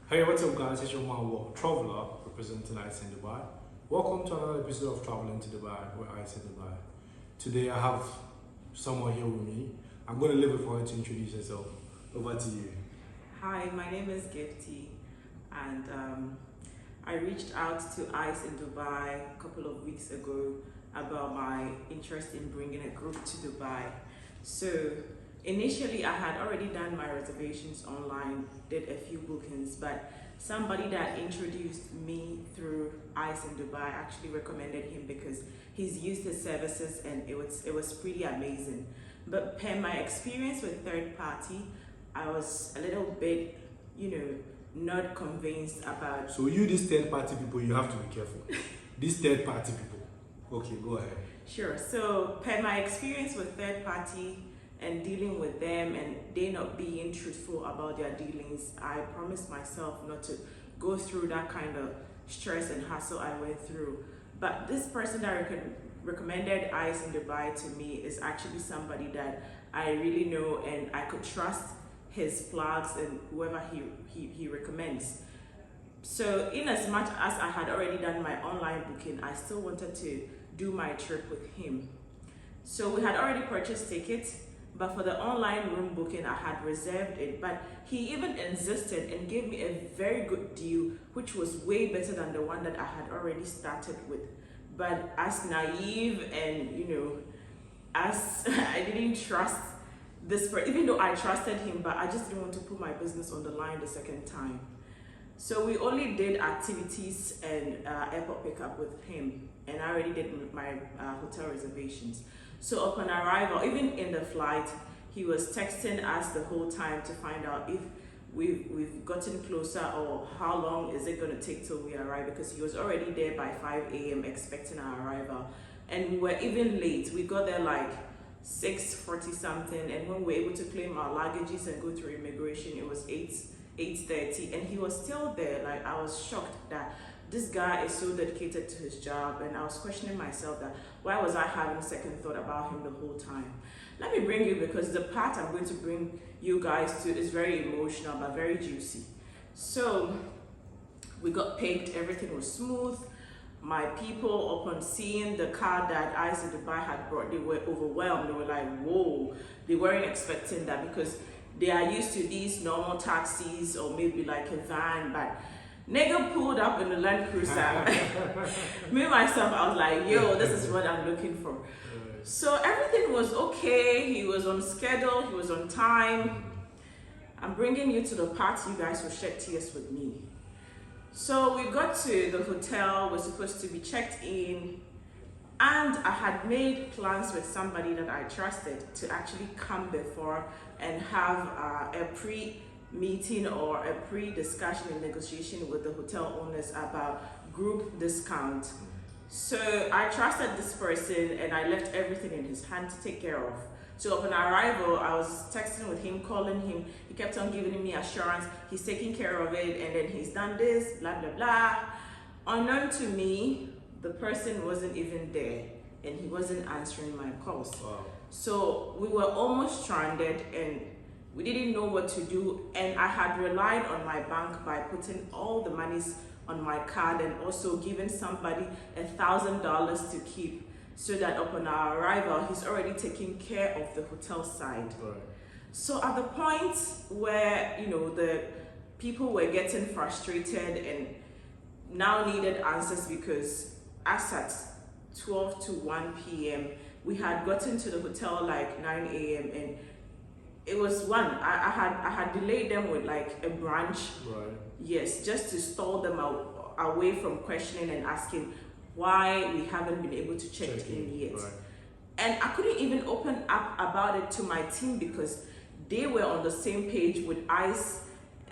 Hey, what's up, guys? It's your man, Traveler, representing ICE in Dubai. Welcome to another episode of Traveling to Dubai with ICE in Dubai. Today, I have someone here with me. I'm going to leave it for her to introduce herself. Over to you. Hi, my name is Gifty, and I reached out to ICE in Dubai a couple of weeks ago about my interest in bringing a group to Dubai. So initially, I had already done my reservations online, did a few bookings, but somebody that introduced me through ICE in Dubai actually recommended him because he's used his services and it was pretty amazing. But per my experience with third party, I was a little bit, not convinced about. So, these third party people, you have to be careful. These third party people. Okay, go ahead. Sure. So, per my experience with third party and dealing with them and they not being truthful about their dealings, I promised myself not to go through that kind of stress and hassle I went through. But this person that recommended ICE in Dubai to me is actually somebody that I really know and I could trust his plugs and whoever he recommends. So in as much as I had already done my online booking, I still wanted to do my trip with him. So we had already purchased tickets, but for the online room booking, I had reserved it. But he even insisted and gave me a very good deal, which was way better than the one that I had already started with. But as naive and, as I didn't trust this person, even though I trusted him, but I just didn't want to put my business on the line the second time. So we only did activities and airport pickup with him, and I already did my hotel reservations. So upon arrival, even in the flight, he was texting us the whole time to find out if we've gotten closer or how long is it going to take till we arrive, because he was already there by 5 a.m. expecting our arrival. And we were even late. We got there like 6:40 something, and when we were able to claim our luggages and go through immigration, it was 8:30, and he was still there. Like, I was shocked that this guy is so dedicated to his job, and I was questioning myself that why was I having second thought about him the whole time. Let me bring you, because the part I'm going to bring you guys to is very emotional but very juicy. So we got picked, everything was smooth. My people, upon seeing the car that ICE in Dubai had brought, they were overwhelmed. They were like, whoa, they weren't expecting that because they are used to these normal taxis or maybe like a van, but nigga pulled up in the Land Cruiser. Me, myself, I was like, yo, this is what I'm looking for. So everything was okay. He was on schedule. He was on time. I'm bringing you to the part you guys will shed tears with me. So we got to the hotel. We're supposed to be checked in. And I had made plans with somebody that I trusted to actually come before and have a pre-meeting or a pre-discussion and negotiation with the hotel owners about group discount. So I trusted this person and I left everything in his hand to take care of. So upon arrival, I was texting with him, calling him. He kept on giving me assurance. He's taking care of it, and then he's done this, blah, blah, blah. Unknown to me, the person wasn't even there and he wasn't answering my calls. Wow. So we were almost stranded and we didn't know what to do. And I had relied on my bank by putting all the monies on my card and also giving somebody $1,000 to keep, so that upon our arrival, he's already taking care of the hotel side. Right. So at the point where, the people were getting frustrated and now needed answers, because as at 12 to 1 p.m., we had gotten to the hotel like 9 a.m. and it was one. I had delayed them with like a branch. Right. Yes, just to stall them away from questioning and asking why we haven't been able to check in yet. Right. And I couldn't even open up about it to my team because they were on the same page with ICE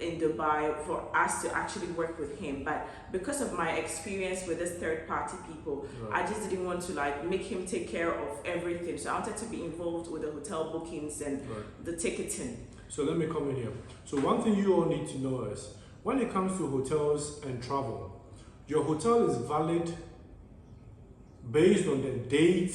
in Dubai for us to actually work with him. But because of my experience with this third party people, Right. I just didn't want to like make him take care of everything. So I wanted to be involved with the hotel bookings and Right. the ticketing. So let me come in here. So one thing you all need to know is, when it comes to hotels and travel, your hotel is valid based on the date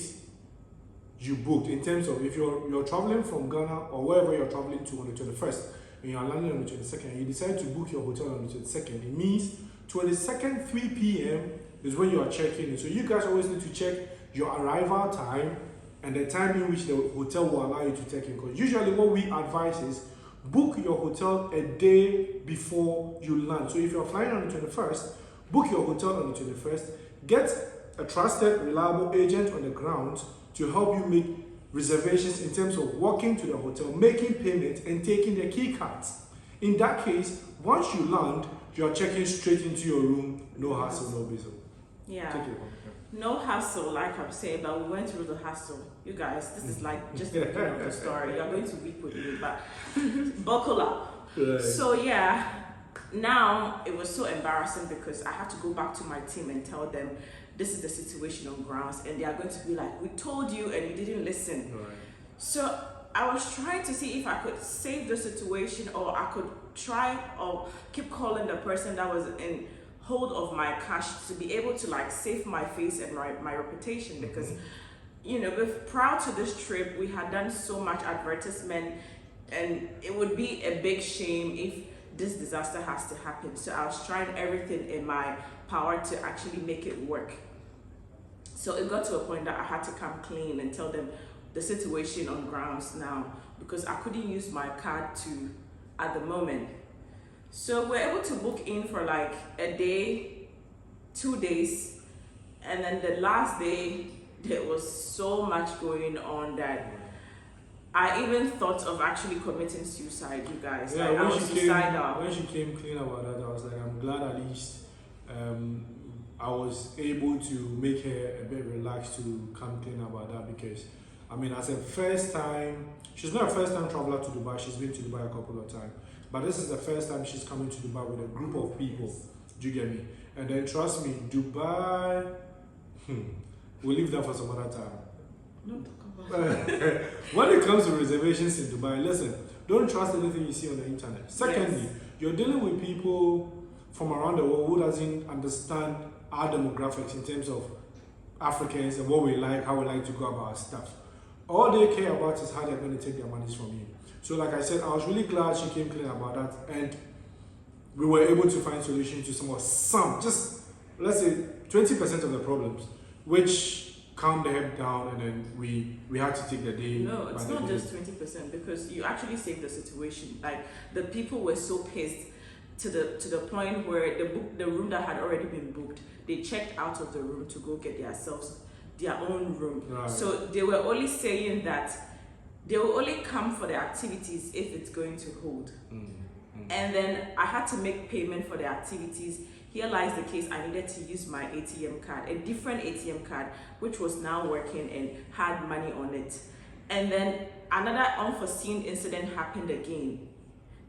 you booked. In terms of if you're traveling from Ghana or wherever you're traveling to on the 21st, and you are landing on the 22nd, you decide to book your hotel on the 22nd, it means 22nd 3 p.m. is when you are checking in. So you guys always need to check your arrival time and the time in which the hotel will allow you to check in. Because usually what we advise is book your hotel a day before you land. So if you're flying on the 21st, book your hotel on the 21st, get a trusted, reliable agent on the ground to help you make reservations in terms of walking to the hotel, making payment, and taking the key cards. In that case, once you land, you're checking straight into your room, no hassle, no bustle. Yeah. Take it on. No hassle, like I'm saying, but we went through the hassle. You guys, this is like just the beginning of the story. You're going to weep with me, but buckle up. Right. So yeah, now it was so embarrassing because I had to go back to my team and tell them this is the situation on grounds, and they are going to be like, we told you and you didn't listen. Right. So I was trying to see if I could save the situation, or I could try or keep calling the person that was in hold of my cash to be able to like save my face and my reputation, because you know, prior to this trip we had done so much advertisement, and it would be a big shame if this disaster has to happen. So I was trying everything in my power to actually make it work. So it got to a point that I had to come clean and tell them the situation on grounds now, because I couldn't use my card to at the moment. So we're able to book in for like a day, 2 days, and then the last day there was so much going on that I even thought of actually committing suicide, you guys. Yeah, like, I was suicidal. when she came clean about that, I was like, I'm glad at least I was able to make her a bit relaxed to come clean about that, because I mean, as a first time, she's not a first time traveler to Dubai, she's been to Dubai a couple of times, but this is the first time she's coming to Dubai with a group of people. Do you get me? And then trust me, Dubai, we'll leave that for some other time. Don't talk about it. When it comes to reservations in Dubai, listen, don't trust anything you see on the internet. Secondly, Yes. you're dealing with people from around the world who doesn't understand our demographics in terms of Africans and what we like, how we like to go about our stuff. All they care about is how they're going to take their monies from you. So like I said, I was really glad she came clean about that, and we were able to find solutions to some, just let's say 20% of the problems, which calmed the head down, and then we had to take the day. No, it's by the not day. just 20%, because you actually saved the situation. Like, the people were so pissed to the point where the room that had already been booked, they checked out of the room to go get their own room. Right. So they were only saying that they will only come for the activities if it's going to hold. And then I had to make payment for the activities. Here lies the case, I needed to use my ATM card, a different ATM card, which was now working and had money on it. And then another unforeseen incident happened again.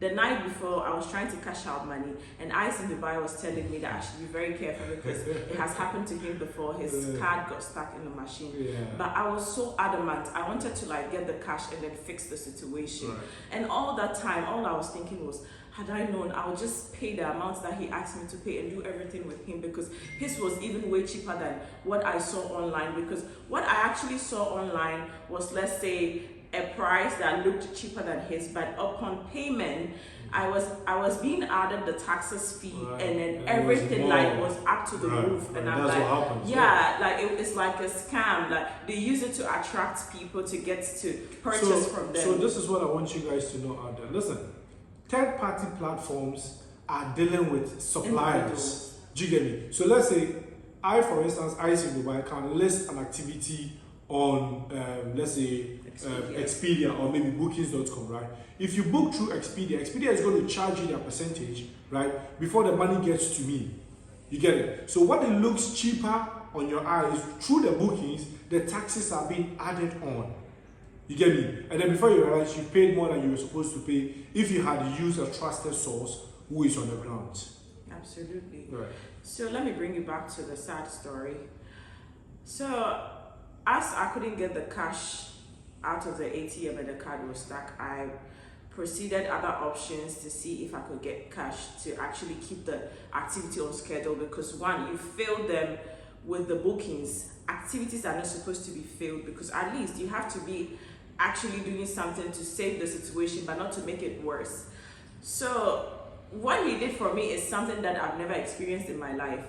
The night before, I was trying to cash out money, and Ice in Dubai was telling me that I should be very careful because it has happened to him before. His card got stuck in the machine. Yeah. But I was so adamant. I wanted to like get the cash and then fix the situation. Right. And all that time, all I was thinking was, had I known, I would just pay the amount that he asked me to pay and do everything with him, because his was even way cheaper than what I saw online. Because what I actually saw online was, let's say, a price that looked cheaper than his, but upon payment, I was being added the taxes fee, Right. and then And everything like was more. up to the Right. roof, and Right. I'm That's like, what happens. yeah, like it's like a scam. Like they use it to attract people to get to purchase from them. So this is what I want you guys to know out there. Listen, third-party platforms are dealing with suppliers. Individuals. Do you get me? So let's say I, for instance, Ice in Dubai can list an activity on, let's say, Expedia or maybe bookings.com, right? If you book through Expedia is going to charge you their percentage, right, before the money gets to me. You get it? So what it looks cheaper on your eyes, through the bookings, the taxes are being added on. You get me? And then before you realize, you paid more than you were supposed to pay if you had used a trusted source who is on the ground. Absolutely. Right. So let me bring you back to the sad story. So as I couldn't get the cash out of the ATM and the card was stuck, I proceeded other options to see if I could get cash to actually keep the activity on schedule, because one, you failed them with the bookings. Activities are not supposed to be failed, because at least you have to be actually doing something to save the situation but not to make it worse. So what he did for me is something that I've never experienced in my life.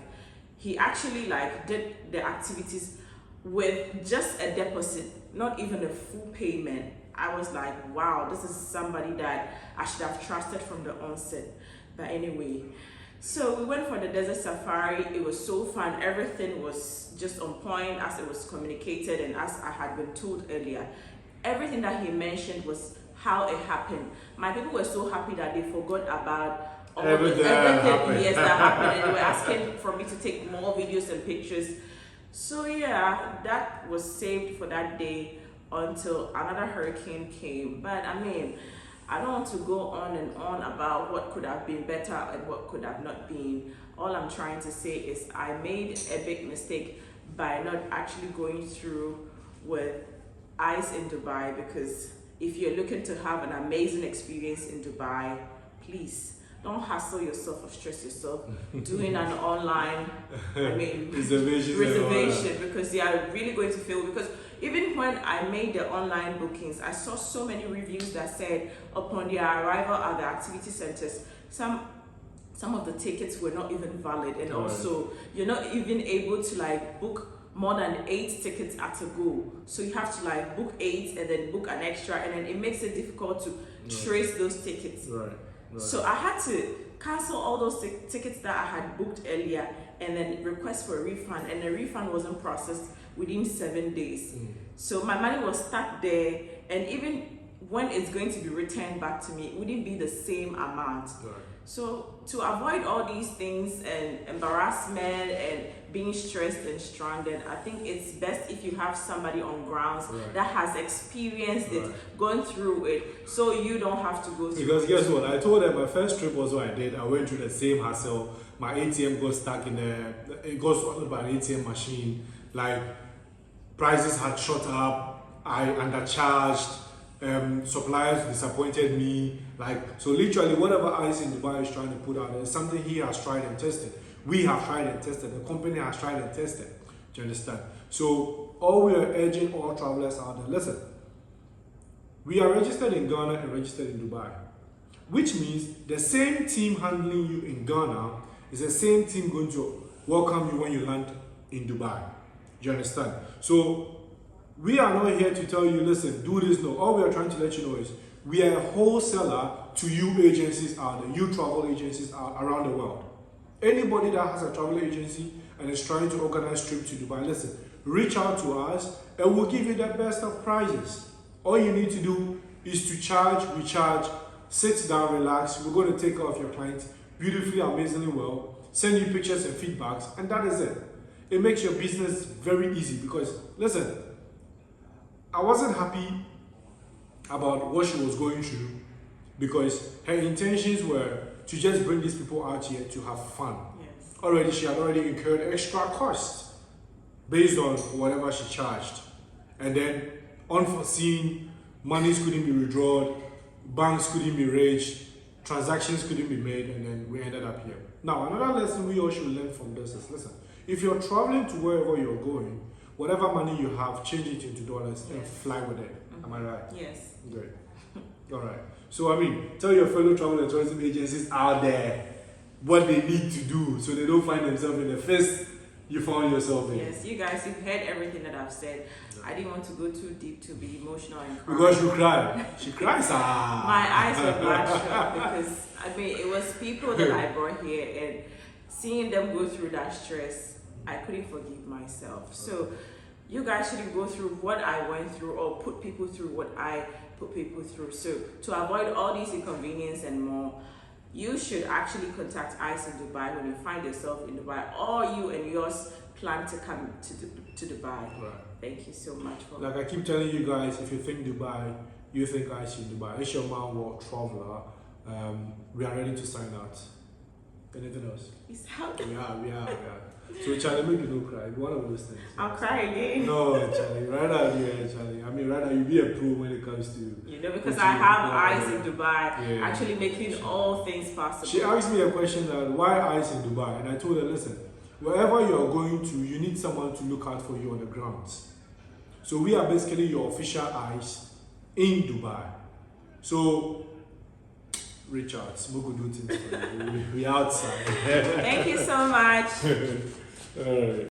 He actually like did the activities with just a deposit, not even a full payment. I was like, wow, this is somebody that I should have trusted from the onset. But anyway, so we went for the desert safari. It was so fun. Everything was just on point as it was communicated and as I had been told earlier. Everything that he mentioned was how it happened. My people were so happy that they forgot about everything yes, that happened, and they were asking for me to take more videos and pictures. So yeah, that was saved for that day until another hurricane came. But I mean, I don't want to go on and on about what could have been better and what could have not been. All I'm trying to say is I made a big mistake by not actually going through with ICE in Dubai, because if you're looking to have an amazing experience in Dubai, please don't hassle yourself or stress yourself doing an online reservation, because you are really going to fail. Because even when I made the online bookings, I saw so many reviews that said upon their arrival at the activity centers, some of the tickets were not even valid, and also you're not even able to like book more than 8 tickets at a go. So you have to like book 8 and then book an extra, and then it makes it difficult to trace those tickets. Right. So I had to cancel all those tickets that I had booked earlier and then request for a refund, and the refund wasn't processed within 7 days. So my money was stuck there, and even when it's going to be returned back to me, it wouldn't be the same amount. So to avoid all these things and embarrassment and being stressed and stranded, I think it's best if you have somebody on grounds that has experienced it, gone through it, so you don't have to go through Because it. guess what? I told them my first trip was what I did. I went through the same hassle. My ATM got stuck in it got swallowed by an ATM machine. Like, prices had shot up. I undercharged. Suppliers disappointed me. Like, so literally whatever ICE in Dubai is trying to put out there is something he has tried and tested. We have tried and tested. The company has tried and tested. Do you understand? So all we are urging all travelers out there, listen, we are registered in Ghana and registered in Dubai, which means the same team handling you in Ghana is the same team going to welcome you when you land in Dubai. Do you understand? So we are not here to tell you, listen, do this. No, all we are trying to let you know is we are a wholesaler to you agencies out there, you travel agencies around the world. Anybody that has a travel agency and is trying to organize trip to Dubai, listen, reach out to us and we'll give you the best of prices. All you need to do is to charge, recharge, sit down, relax. We're going to take care of your clients beautifully, amazingly well, send you pictures and feedbacks, and that is it. It makes your business very easy because, listen, I wasn't happy about what she was going through because her intentions were to just bring these people out here to have fun. Yes. Already, she had already incurred extra costs based on whatever she charged. And then, unforeseen, monies couldn't be withdrawn, banks couldn't be reached, transactions couldn't be made, and then we ended up here. Now, another lesson we all should learn from this is, listen, if you're traveling to wherever you're going, whatever money you have, change it into dollars and fly with it. Am I right? Yes. Great. All right. So, I mean, tell your fellow travel and tourism agencies out there what they need to do so they don't find themselves in the first you found yourself in. Yes, you guys, you've heard everything that I've said. I didn't want to go too deep to be emotional and cry. Because you cried. She cries. My eyes were bloodshot because, I mean, it was people that I brought here, and seeing them go through that stress, I couldn't forgive myself. So you guys shouldn't go through what I went through or put people through what I put people through. So to avoid all these inconvenience and more, you should actually contact ICE in Dubai when you find yourself in Dubai, or you and yours plan to come to Dubai. Right. Thank you so much for Like I keep telling you guys, if you think Dubai, you think ICE in Dubai. It's your man, World Traveler. We are ready to sign out. Anything else? Peace out. We are. So Charlie, make you don't cry. One of those things. I'll cry again. No, Charlie. Right out here, Charlie. I mean, right now you be a pro when it comes to. You know, because I have eyes in Dubai, actually making all things possible. She asked me a question that why eyes in Dubai, and I told her, listen, wherever you are going to, you need someone to look out for you on the grounds. So we are basically your official eyes in Dubai. So reach out. We could do things for you. We outside. Thank you so much. All right.